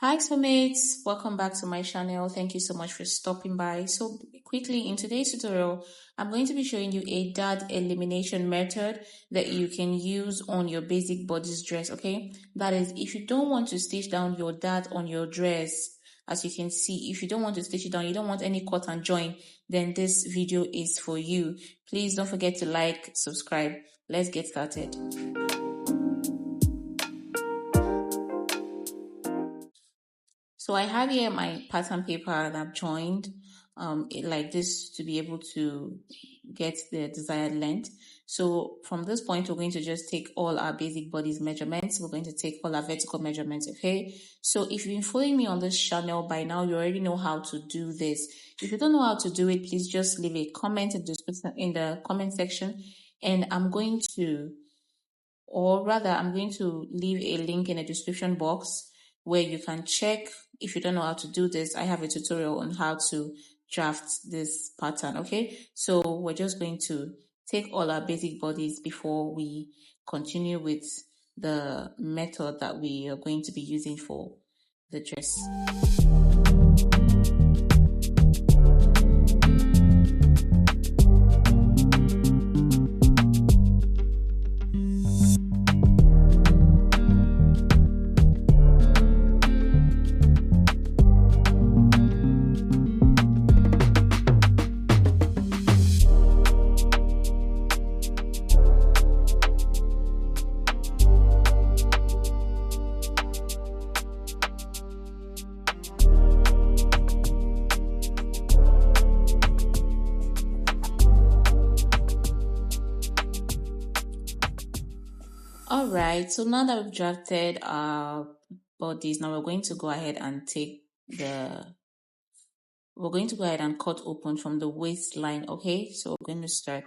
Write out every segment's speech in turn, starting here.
Hi soulmates, welcome back to my channel. Thank you so much for stopping by. So quickly, in today's tutorial, I'm going to be showing you a dart elimination method that you can use on your basic bodice dress, okay? That is, if you don't want to stitch down your dart on your dress, as you can see, if you don't want to stitch it down, you don't want any cut and join, then this video is for you. Please don't forget to like, subscribe. Let's get started. So I have here my pattern paper that I've joined like this to be able to get the desired length. So from this point, we're going to just take all our basic bodice measurements. We're going to take all our vertical measurements, okay? So if you've been following me on this channel by now, you already know how to do this. If you don't know how to do it, please just leave a comment in the comment section, and I'm going to leave a link in the description box where you can check. If you don't know how to do this, I have a tutorial on how to draft this pattern, okay? So we're just going to take all our basic bodies before we continue with the method that we are going to be using for the dress. Alright, so now that we've drafted our bodies, now we're going to go ahead and cut open from the waistline, okay? So we're going to start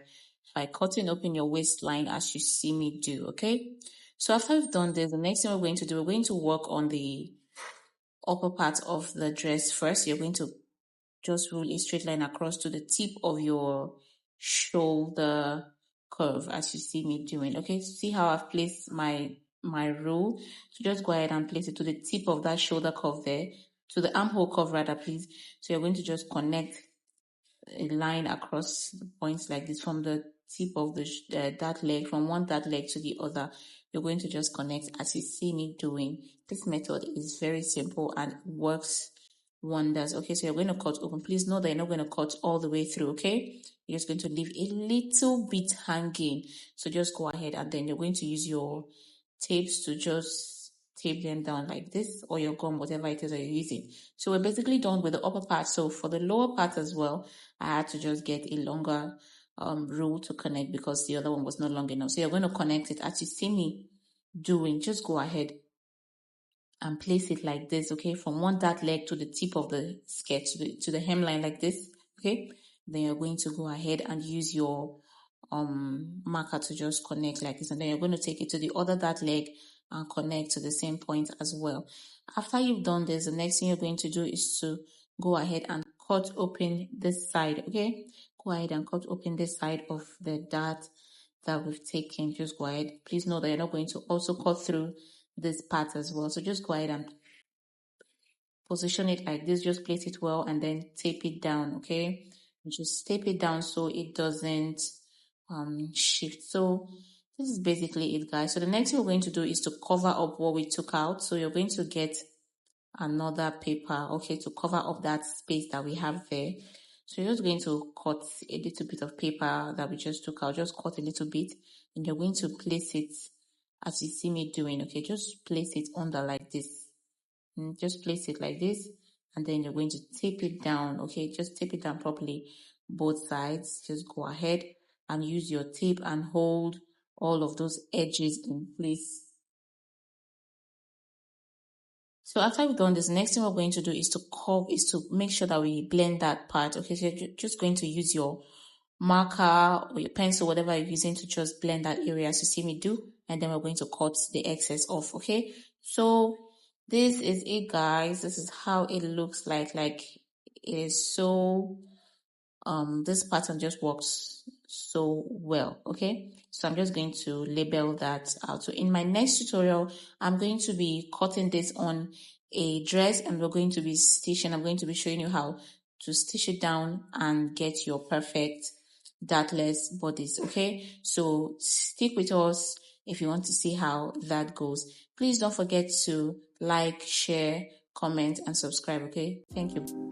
by cutting open your waistline as you see me do, okay? So after we've done this, the next thing we're going to do, we're going to work on the upper part of the dress first. You're going to just rule a straight line across to the tip of your shoulder curve as you see me doing, okay? See how I've placed my rule? So just go ahead and place it to the tip of that shoulder curve there, to the armhole curve rather, please. So you're going to just connect a line across the points like this from the tip of that leg, from one that leg to the other. You're going to just connect as you see me doing. This method is very simple and works wonders. Okay, so you're going to cut open. Please know that you're not going to cut all the way through, okay? You're just going to leave a little bit hanging. So just go ahead and then you're going to use your tapes to just tape them down like this, or your gum, whatever it is that you're using. So we're basically done with the upper part. So for the lower part as well, I had to just get a longer rule to connect because the other one was not long enough. So you're going to connect it as you see me doing. Just go ahead and place it like this, okay, from one dart leg to the tip of the skirt, to the hemline like this, okay? Then you're going to go ahead and use your marker to just connect like this, and then you're going to take it to the other dart leg and connect to the same point as well. After you've done this, the next thing you're going to do is to go ahead and cut open this side, okay? Go ahead and cut open this side of the dart that we've taken. Just go ahead. Please know that you're not going to also cut through this part as well. So just go ahead and position it like this. Just place it well and then tape it down, okay? Just tape it down so it doesn't shift. So this is basically it, guys. So the next thing we're going to do is to cover up what we took out. So you're going to get another paper, okay, to cover up that space that we have there. So you're just going to cut a little bit of paper that we just took out. Just cut a little bit, and you're going to place it as you see me doing, okay? Just place it under like this. And just place it like this, and then you're going to tape it down, okay? Just tape it down properly, both sides. Just go ahead and use your tape and hold all of those edges in place. So after we've done this, the next thing we're going to do is to make sure that we blend that part, okay? So you're just going to use your marker or your pencil, whatever you're using, to just blend that area as you see me do, and then we're going to cut the excess off, okay? So this is it, guys. This is how it looks like it is so this pattern just works so well, okay? So I'm just going to label that out. So in my next tutorial, I'm going to be cutting this on a dress and we're going to be stitching. I'm going to be showing you how to stitch it down and get your perfect dartless bodice. Okay, so stick with us if you want to see how that goes. Please don't forget to like, share, comment and subscribe. Okay, thank you.